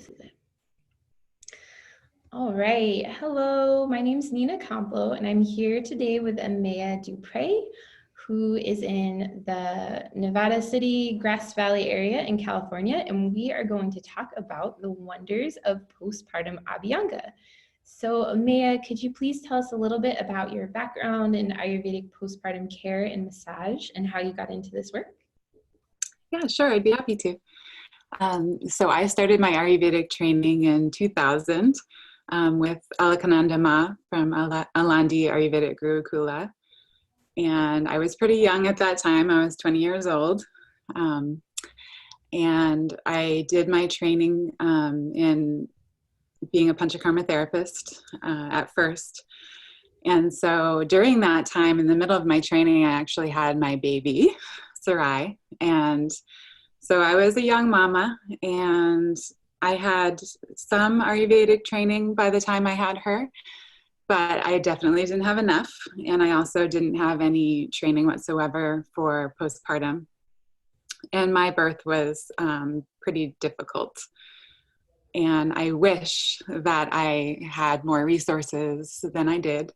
This is it. All right. Hello, my name is Nina Camplo, and I'm here today with Ameya Duprey, who is in the Nevada City, Grass Valley area in California, and we are going to talk about the wonders of postpartum Abhyanga. So Ameya, could you please tell us a little bit about your background in Ayurvedic postpartum care and massage and how you got into this work? Yeah, sure. I'd be happy to. So I started my Ayurvedic training in 2000 with Alakananda Ma from Alandi Ayurvedic Gurukula. And I was pretty young at that time. I was 20 years old. And I did my training in being a Panchakarma therapist at first. And so during that time, in the middle of my training, I actually had my baby, Sarai. And so I was a young mama, and I had some Ayurvedic training by the time I had her, but I definitely didn't have enough. And I also didn't have any training whatsoever for postpartum. And my birth was pretty difficult. And I wish that I had more resources than I did.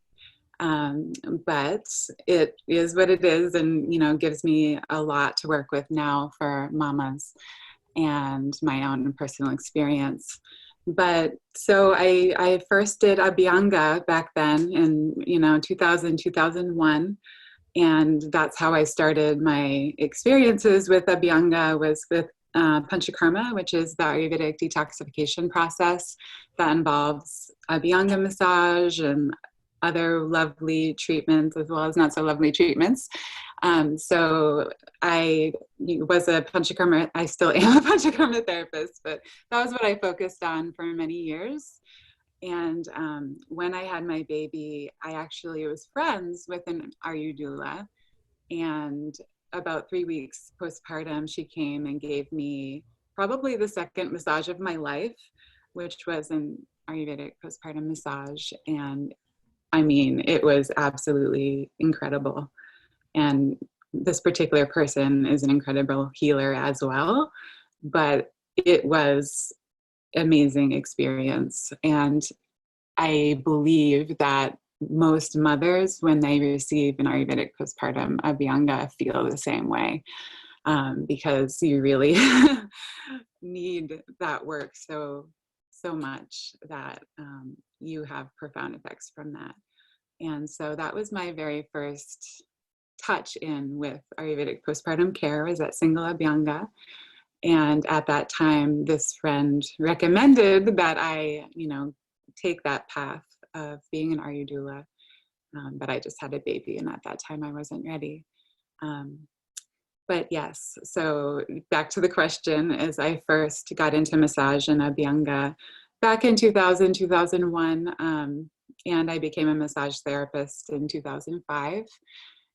But it is what it is, and, gives me a lot to work with now for mamas and my own personal experience. But so I first did Abhyanga back then in, 2000, 2001. And that's how I started my experiences with Abhyanga, was with Panchakarma, which is the Ayurvedic detoxification process that involves Abhyanga massage and other lovely treatments, as well as not so lovely treatments. So I was a Panchakarma, I still am a Panchakarma therapist, but that was what I focused on for many years. And when I had my baby, I actually was friends with an Ayurveda, and about 3 weeks postpartum, she came and gave me probably the second massage of my life, which was an Ayurvedic postpartum massage. And I mean, it was absolutely incredible. And this particular person is an incredible healer as well, but it was an amazing experience. And I believe that most mothers, when they receive an Ayurvedic postpartum Abhyanga, feel the same way, because you really need that work so much that you have profound effects from that. And so that was my very first touch in with Ayurvedic postpartum care, was that single Abhyanga. And at that time, this friend recommended that I, take that path of being an Ayurveda. But I just had a baby, and at that time I wasn't ready. But yes, so back to the question, as I first got into massage and Abhyanga back in 2000, 2001, and I became a massage therapist in 2005.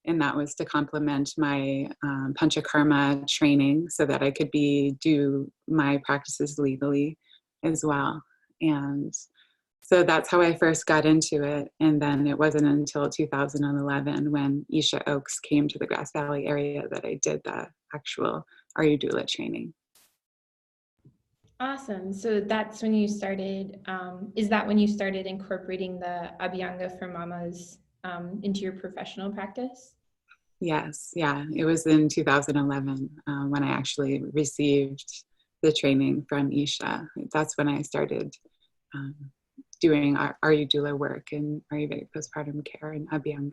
And that was to complement my Panchakarma training so that I could do my practices legally as well. And so that's how I first got into it. And then it wasn't until 2011 when Isha Oaks came to the Grass Valley area that I did the actual Ayurveda training. Awesome. So that's when you started, is that when you started incorporating the Abhyanga for mamas into your professional practice? Yes. Yeah. It was in 2011 when I actually received the training from Isha. That's when I started doing our Ayurveda work in Ayurvedic postpartum care and Abhyanga.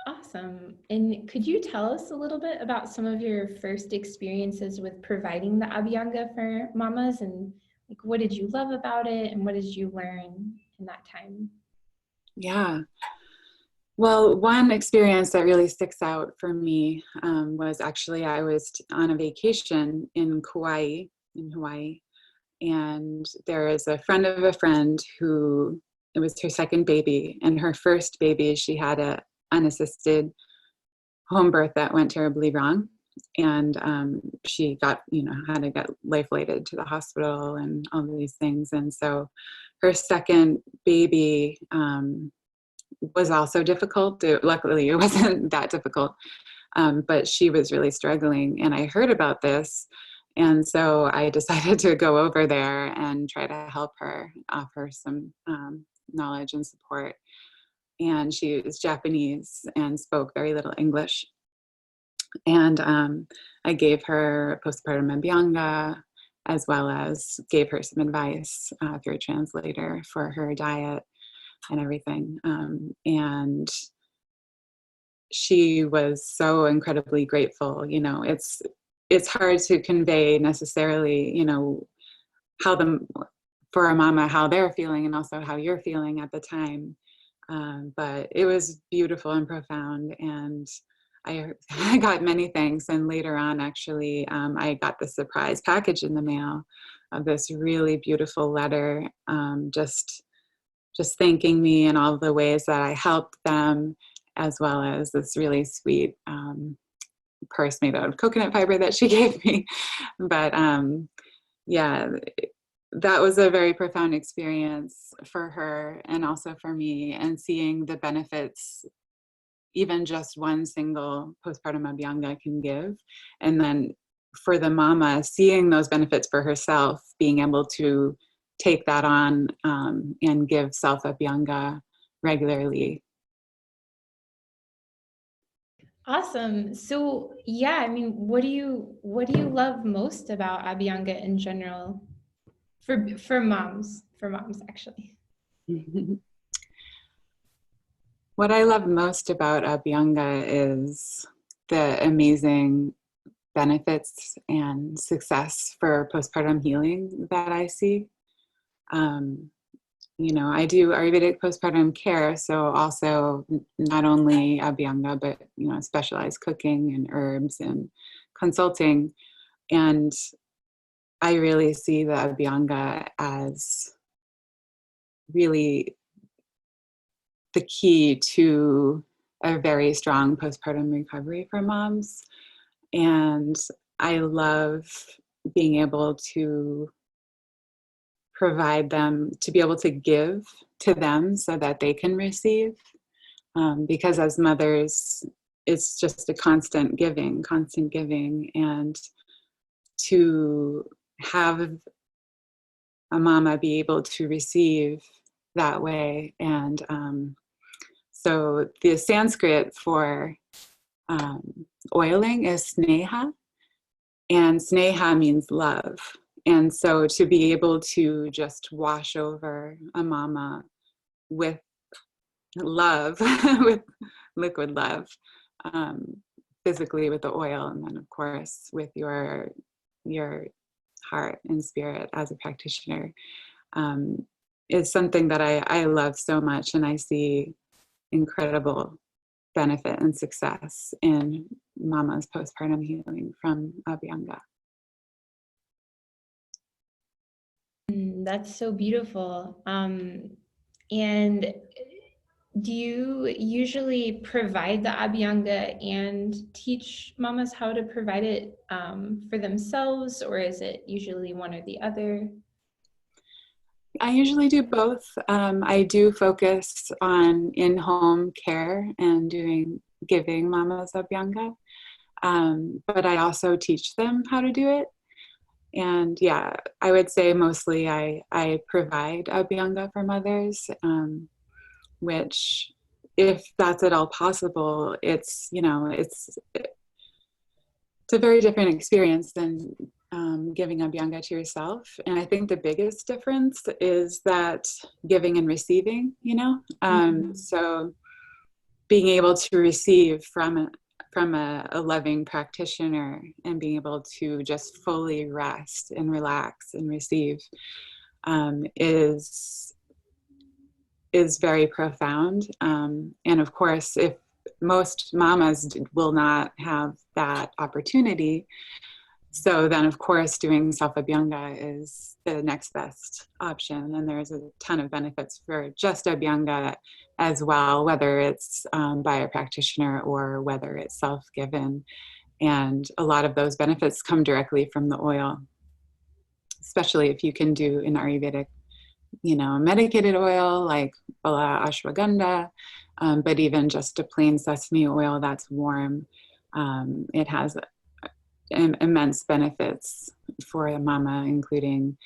Awesome. And could you tell us a little bit about some of your first experiences with providing the Abhyanga for mamas, and what did you love about it, and what did you learn in that time? Yeah. Well, one experience that really sticks out for me was actually I was on a vacation in Hawaii, and there is a friend of a friend who, it was her second baby, and her first baby, she had a unassisted home birth that went terribly wrong. And she got, had to get life flighted to the hospital and all of these things. And so her second baby was also difficult. Luckily, it wasn't that difficult, but she was really struggling. And I heard about this, And so I decided to go over there and try to help her, offer some knowledge and support. And she was Japanese and spoke very little English. And I gave her postpartum Abhyanga, as well as gave her some advice through a translator for her diet and everything. And she was so incredibly grateful. You know, it's hard to convey necessarily, you know, how for a mama, how they're feeling and also how you're feeling at the time. But it was beautiful and profound, and I got many thanks. And later on, actually, I got the surprise package in the mail of this really beautiful letter, just thanking me in all the ways that I helped them, as well as this really sweet purse made out of coconut fiber that she gave me. But yeah, that was a very profound experience for her and also for me, and seeing the benefits even just one single postpartum Abhyanga can give. And then for the mama, seeing those benefits for herself, being able to take that on and give self Abhyanga regularly. Awesome. So yeah, I mean, what do you love most about Abhyanga in general for moms actually? What I love most about Abhyanga is the amazing benefits and success for postpartum healing that I see. You know, I do Ayurvedic postpartum care, so also not only Abhyanga, but, you know, specialized cooking and herbs and consulting. And I really see the Abhyanga as really the key to a very strong postpartum recovery for moms. And I love being able to provide them, to be able to give to them so that they can receive. Because as mothers, it's just a constant giving. And to have a mama be able to receive that way. And so the Sanskrit for oiling is sneha, and sneha means love. And so to be able to just wash over a mama with love, with liquid love, physically with the oil, and then of course with your heart and spirit as a practitioner, is something that I love so much, and I see incredible benefit and success in mama's postpartum healing from Abhyanga. That's so beautiful. And do you usually provide the Abhyanga and teach mamas how to provide it for themselves, or is it usually one or the other? I usually do both. I do focus on in-home care and giving mamas Abhyanga, but I also teach them how to do it. And yeah, I would say mostly I provide Abhyanga for mothers, which, if that's at all possible, it's, you know, it's a very different experience than giving Abhyanga to yourself. And I think the biggest difference is that giving and receiving, you know, so being able to receive from a loving practitioner and being able to just fully rest and relax and receive is very profound. And of course, if most mamas will not have that opportunity, so then of course doing self-Abhyanga is the next best option. And there's a ton of benefits for just Abhyanga as well, whether it's by a practitioner or whether it's self-given. And a lot of those benefits come directly from the oil, especially if you can do an Ayurvedic, you know, medicated oil like ashwagandha, but even just a plain sesame oil that's warm. It has immense benefits for a mama, including,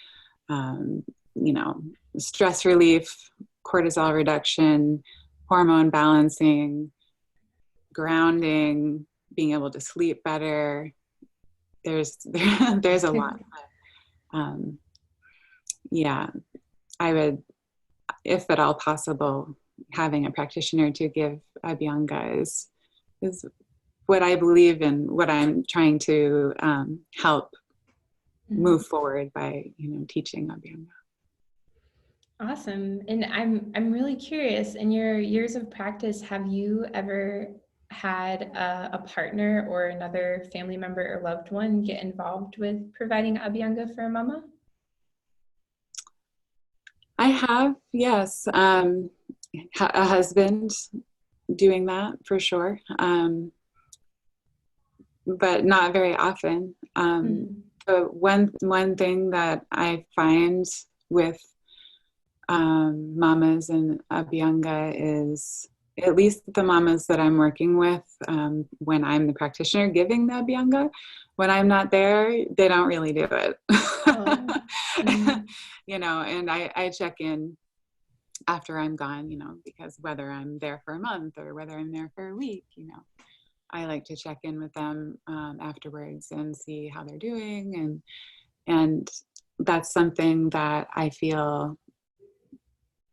you know, stress relief, cortisol reduction, hormone balancing, grounding, being able to sleep better. There's a lot. Yeah, I would, if at all possible, having a practitioner to give Abhyanga is what I believe in, what I'm trying to help move forward by, you know, teaching Abhyanga. Awesome. And I'm really curious, in your years of practice, have you ever had a partner or another family member or loved one get involved with providing Abhyanga for a mama? I have, yes, a husband doing that for sure, but not very often. But one thing that I find with mamas and Abhyanga is, at least the mamas that I'm working with, when I'm the practitioner giving the Abhyanga, when I'm not there, they don't really do it. You know, and I check in after I'm gone, you know, because whether I'm there for a month or whether I'm there for a week, you know, I like to check in with them afterwards and see how they're doing. And that's something that I feel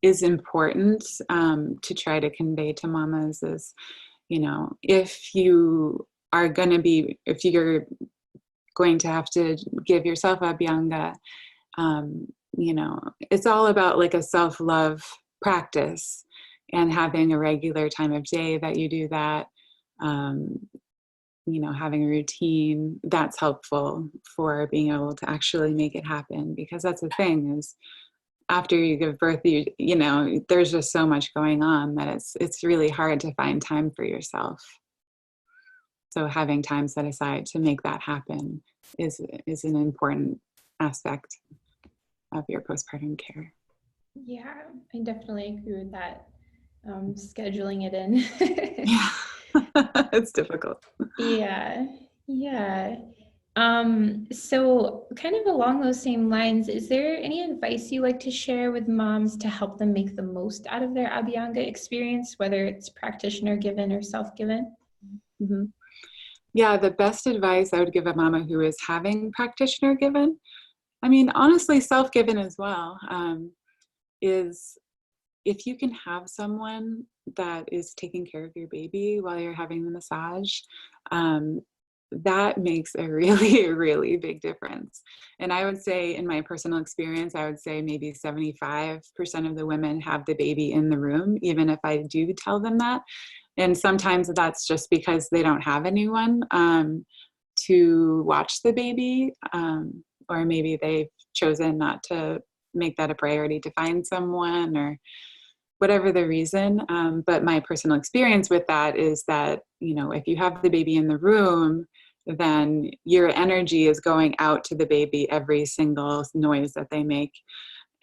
is important to try to convey to mamas is, you know, if you're going to have to give yourself Abhyanga, you know, it's all about like a self-love practice and having a regular time of day that you do that. You know, having a routine that's helpful for being able to actually make it happen, because that's the thing is, after you give birth, you know, there's just so much going on that it's really hard to find time for yourself. So having time set aside to make that happen is an important aspect of your postpartum care. Yeah, I definitely agree with that. Scheduling it in. Yeah, it's difficult. Yeah, yeah. So kind of along those same lines, is there any advice you like to share with moms to help them make the most out of their Abhyanga experience, whether it's practitioner given or self-given? Mm-hmm. Yeah, the best advice I would give a mama who is having practitioner given, I mean, honestly, self-given as well, is if you can have someone that is taking care of your baby while you're having the massage, that makes a really, really big difference. And I would say, in my personal experience, I would say maybe 75% of the women have the baby in the room, even if I do tell them that. And sometimes that's just because they don't have anyone to watch the baby, or maybe they've chosen not to make that a priority to find someone, or whatever the reason. But my personal experience with that is that, you know, if you have the baby in the room, then your energy is going out to the baby every single noise that they make.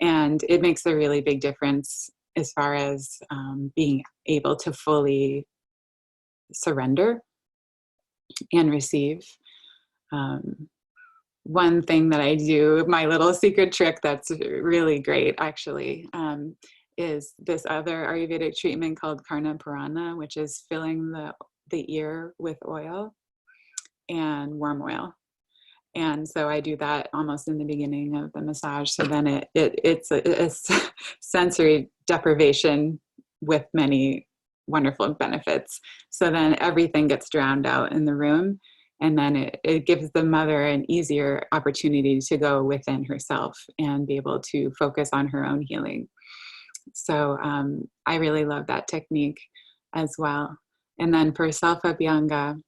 And it makes a really big difference as far as being able to fully surrender and receive. One thing that I do, my little secret trick that's really great actually, is this other Ayurvedic treatment called Karna Purana, which is filling the ear with oil and warm oil. And so I do that almost in the beginning of the massage. So then it's a sensory deprivation with many wonderful benefits. So then everything gets drowned out in the room. And then it gives the mother an easier opportunity to go within herself and be able to focus on her own healing. So I really love that technique as well. And then for self-Abhyanga,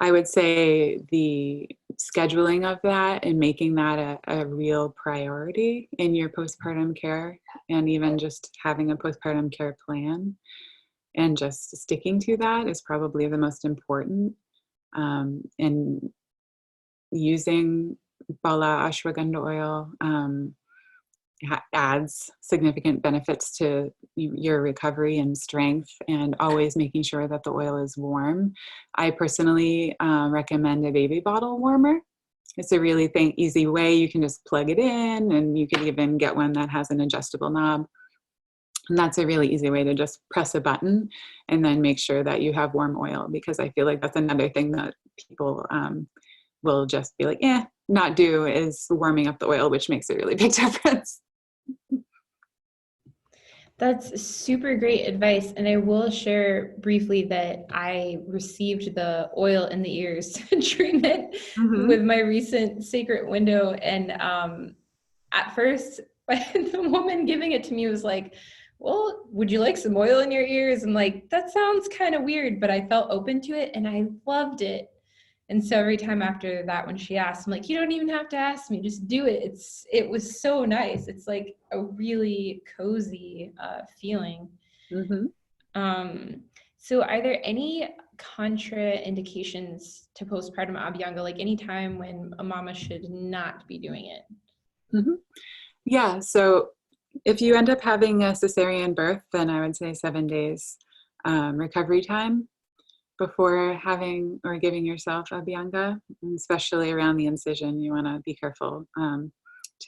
I would say the scheduling of that and making that a real priority in your postpartum care, and even just having a postpartum care plan and just sticking to that is probably the most important. And using Bala ashwagandha oil adds significant benefits to your recovery and strength, and always making sure that the oil is warm. I personally recommend a baby bottle warmer. It's a really easy way. You can just plug it in, and you could even get one that has an adjustable knob. And that's a really easy way to just press a button and then make sure that you have warm oil, because I feel like that's another thing that people will just be like, not do, is warming up the oil, which makes a really big difference. That's super great advice. And I will share briefly that I received the oil in the ears treatment with my recent sacred window. And at first, the woman giving it to me was like, well, would you like some oil in your ears? I'm like, that sounds kind of weird, but I felt open to it and I loved it. And so every time after that, when she asked, I'm like, you don't even have to ask me, just do it. It was so nice. It's like a really cozy feeling. So are there any contraindications to postpartum Abhyanga, like any time when a mama should not be doing it? Yeah, so if you end up having a cesarean birth, then I would say 7 days recovery time before having or giving yourself Abhyanga, especially around the incision. You want to be careful to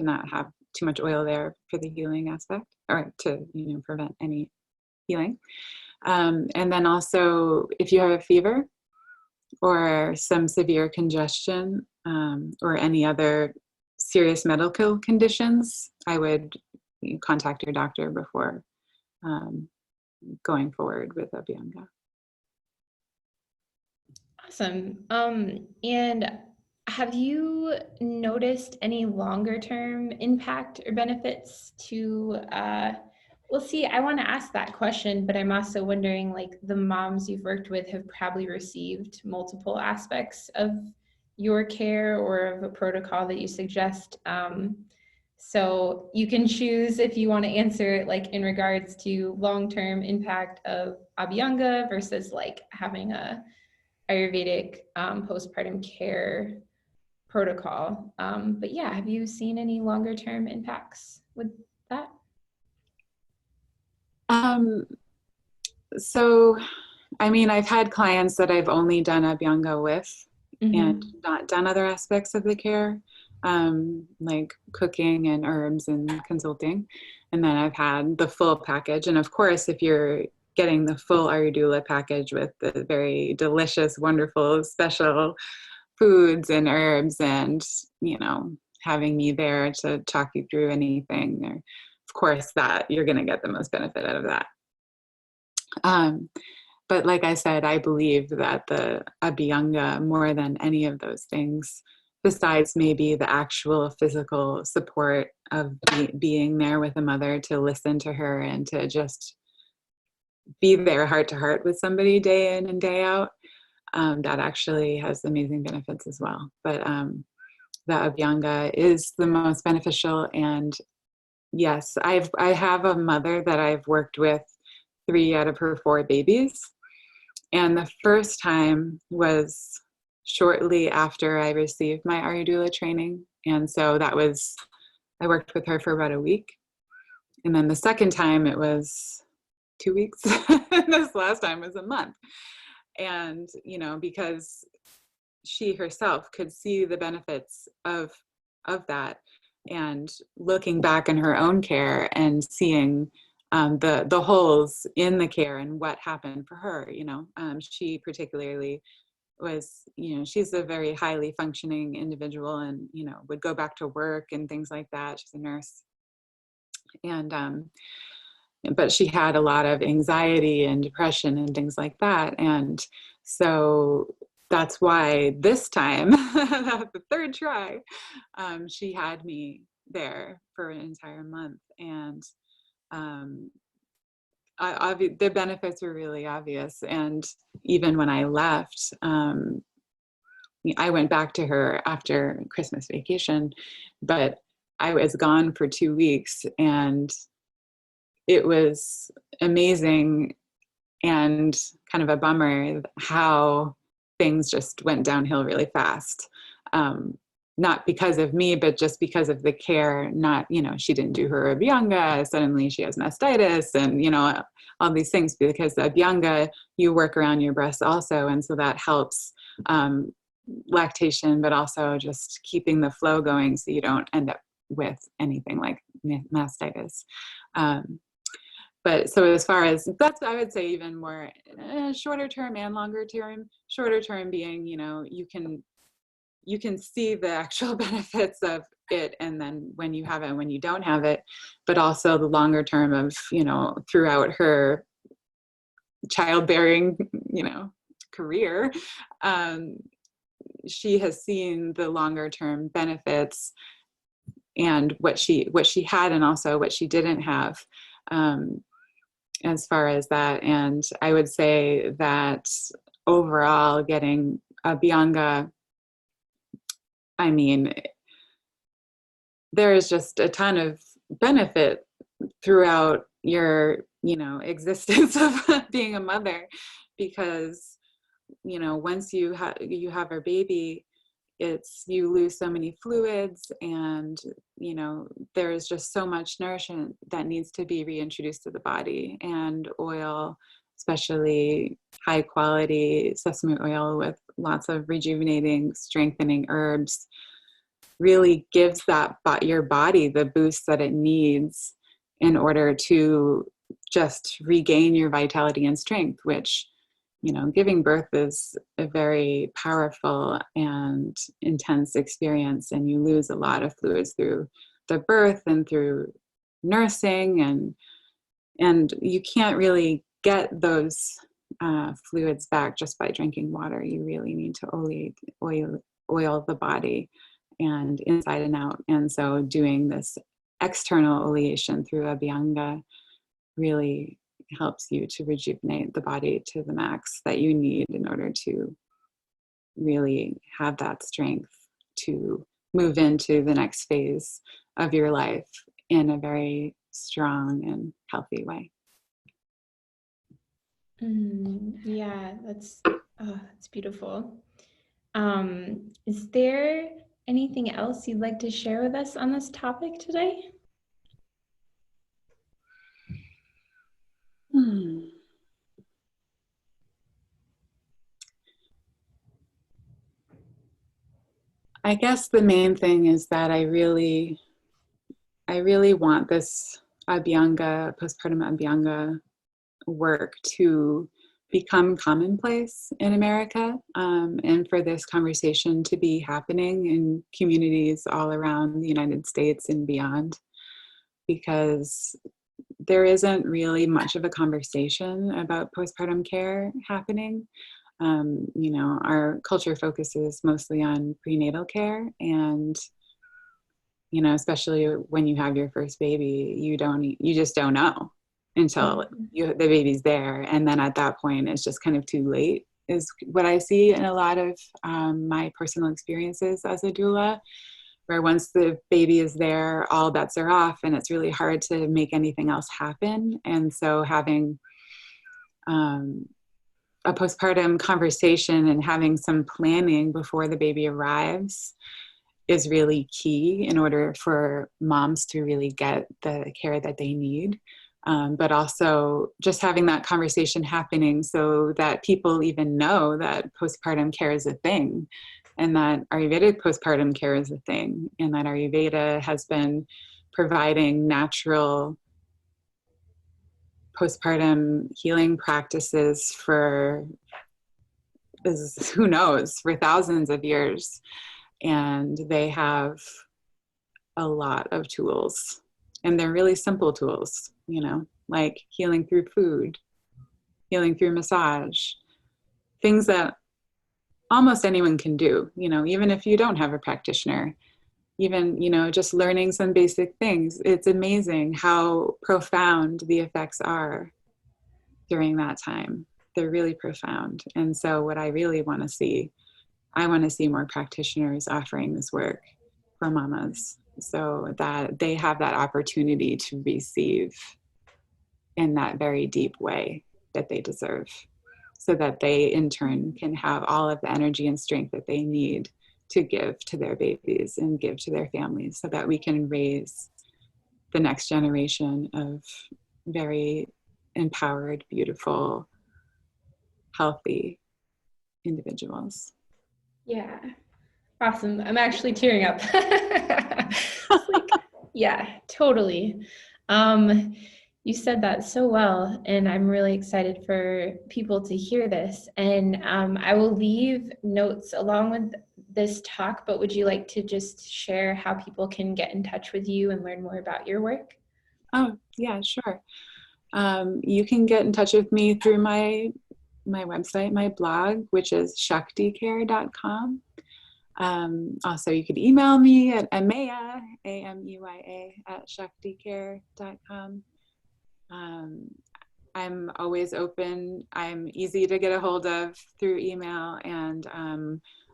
not have too much oil there for the healing aspect, or to prevent any healing. And then also, if you have a fever or some severe congestion or any other serious medical conditions, I would contact your doctor before going forward with Abhyanga. Awesome. And have you noticed any longer term impact or benefits to, well, see, I want to ask that question, but I'm also wondering, like, the moms you've worked with have probably received multiple aspects of your care or of a protocol that you suggest. So you can choose if you want to answer it, like in regards to long-term impact of Abhyanga versus like having a Ayurvedic postpartum care protocol. But yeah, have you seen any longer term impacts with that? So, I mean, I've had clients that I've only done Abhyanga with and not done other aspects of the care, like cooking and herbs and consulting. And then I've had the full package. And of course, if you're getting the full Ayurveda package with the very delicious, wonderful, special foods and herbs, and having me there to talk you through anything, or of course that you're going to get the most benefit out of that. But like I said, I believe that the Abhyanga, more than any of those things, besides maybe the actual physical support of being there with a mother to listen to her and to just be there heart to heart with somebody day in and day out, that actually has amazing benefits as well. But the Abhyanga is the most beneficial. And yes, I have a mother that I've worked with 3 out of her 4 babies. And the first time was shortly after I received my Ayurveda training. And so I worked with her for about a week. And then the second time it was 2 weeks. This last time was a month. And, because she herself could see the benefits of that, and looking back in her own care and seeing the holes in the care and what happened for her. She particularly was, she's a very highly functioning individual, and would go back to work and things like that. She's a nurse, and but she had a lot of anxiety and depression and things like that. And so that's why this time, the third try, she had me there for an entire month. And the benefits were really obvious. And even when I left, I went back to her after Christmas vacation, but I was gone for 2 weeks, and it was amazing and kind of a bummer how things just went downhill really fast. not because of me, but just because of the care. Not, she didn't do her Abhyanga, suddenly she has mastitis and, all these things, because the Abhyanga, you work around your breasts also. And so that helps lactation, but also just keeping the flow going so you don't end up with anything like mastitis. But so as far as that's, I would say even more shorter term and longer term. Shorter term being, you can see the actual benefits of it, and then when you have it and when you don't have it, but also the longer term of, throughout her childbearing, career, she has seen the longer term benefits and what she had and also what she didn't have, as far as that. And I would say that overall getting Abhyanga, I mean, there is just a ton of benefit throughout your, existence of being a mother, because, once you have a baby, you lose so many fluids, and, there's just so much nourishment that needs to be reintroduced to the body. And oil, especially high quality sesame oil with lots of rejuvenating, strengthening herbs, really gives your body the boost that it needs in order to just regain your vitality and strength, which, giving birth is a very powerful and intense experience, and you lose a lot of fluids through the birth and through nursing, and you can't really get those fluids back just by drinking water. You really need to oil the body and inside and out. And so doing this external oleation through Abhyanga really helps you to rejuvenate the body to the max that you need in order to really have that strength to move into the next phase of your life in a very strong and healthy way. Yeah, that's beautiful. Is there anything else you'd like to share with us on this topic today? I guess the main thing is that I really want this Abhyanga, postpartum Abhyanga work to become commonplace in America, and for this conversation to be happening in communities all around the United States and beyond, because there isn't really much of a conversation about postpartum care happening. Our culture focuses mostly on prenatal care, and especially when you have your first baby, you just don't know until the baby's there, and then at that point it's just kind of too late, is what I see in a lot of my personal experiences as a doula, where once the baby is there, all bets are off, and it's really hard to make anything else happen. And so having a postpartum conversation and having some planning before the baby arrives is really key in order for moms to really get the care that they need. But also just having that conversation happening so that people even know that postpartum care is a thing, and that Ayurvedic postpartum care is a thing, and that Ayurveda has been providing natural postpartum healing practices for thousands of years. And they have a lot of tools, and they're really simple tools, like healing through food, healing through massage, things that almost anyone can do, even if you don't have a practitioner, even, just learning some basic things. It's amazing how profound the effects are during that time. They're really profound. And so what I really want to see, I want to see more practitioners offering this work for mamas so that they have that opportunity to receive in that very deep way that they deserve, so that they in turn can have all of the energy and strength that they need to give to their babies and give to their families so that we can raise the next generation of very empowered, beautiful, healthy individuals. Yeah. Awesome. I'm actually tearing up. It's like, yeah, totally. You said that so well, and I'm really excited for people to hear this. And I will leave notes along with this talk, but would you like to just share how people can get in touch with you and learn more about your work? Oh, yeah, sure. You can get in touch with me through my website, my blog, which is ShaktiCare.com. Also, you could email me at Ameya, Ameya, at ShaktiCare.com. I'm always open. I'm easy to get a hold of through email, and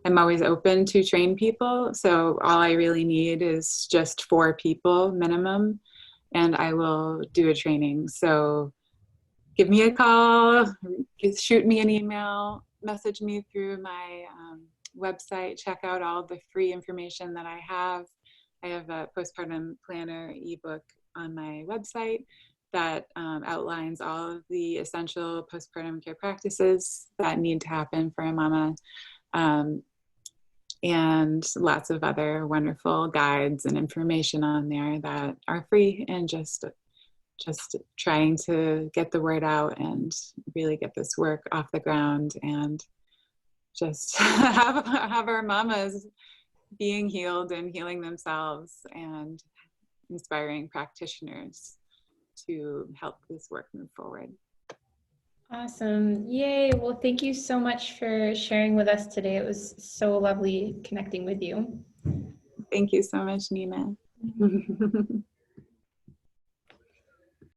I'm always open to train people. So all I really need is just 4 people minimum, and I will do a training. So give me a call, shoot me an email, message me through my website, check out all the free information that I have. I have a postpartum planner ebook on my website that outlines all of the essential postpartum care practices that need to happen for a mama, and lots of other wonderful guides and information on there that are free, and just trying to get the word out and really get this work off the ground, and just have our mamas being healed and healing themselves, and inspiring practitioners to help this work move forward. Awesome. Yay. Well, thank you so much for sharing with us today. It was so lovely connecting with you. Thank you so much, Nina.